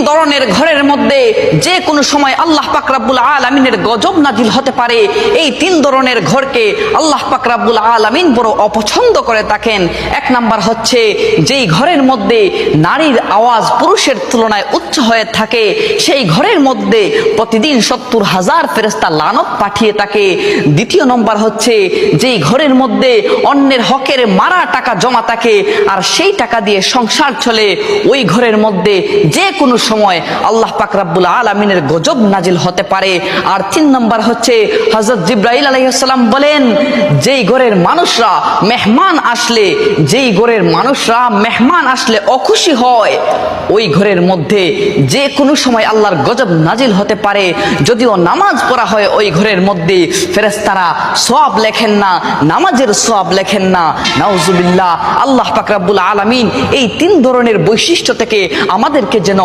ধরনের ঘরের মধ্যে যে কোনো সময় আল্লাহ পাক রব্বুল আলামিনের গজব নাজিল হতে পারে। এই 3 ধরনের ঘরকে আল্লাহ পাক রব্বুল আলামিন বড় অপছন্দ করে থাকেন। 1 নাম্বার হচ্ছে যেই ঘরের মধ্যে নারীর আওয়াজ পুরুষের তুলনায় উচ্চ হয়ে থাকে, সেই ঘরের মধ্যে প্রতিদিন 70,000 ফেরেশতা লানত পাঠিয়ে থাকে। 2 নম্বর হচ্ছে যেই ঘরের মধ্যে অন্যের হকের মারা টাকা জমা থাকে আর সেই টাকা দিয়ে সংসার চলে, ওই ঘরের মধ্যে যে কোনো সময় আল্লাহ পাক রব্বুল আলামিনের গজব নাজিল হতে পারে। আর 3 নম্বর হচ্ছে হযরত জিবরাইল আলাইহিস সালাম বলেন, যেই ঘরের মানুষরা মেহমান আসলে অখুশি হয়, ওই ঘরের মধ্যে যে কোনো সময় আল্লাহর গজব নাজিল হতে পারে। যদিও নামাজ পড়া হয় ওই ঘরের মধ্যে, ফেরেশতারা সওয়াব লেখেন না, নামাজের সওয়াব লেখেন না। নাউজুবিল্লাহ। আল্লাহ পাক রব্বুল আলামিন এই 3 ধরনের বৈশিষ্ট্য থেকে আমাদেরকে যেন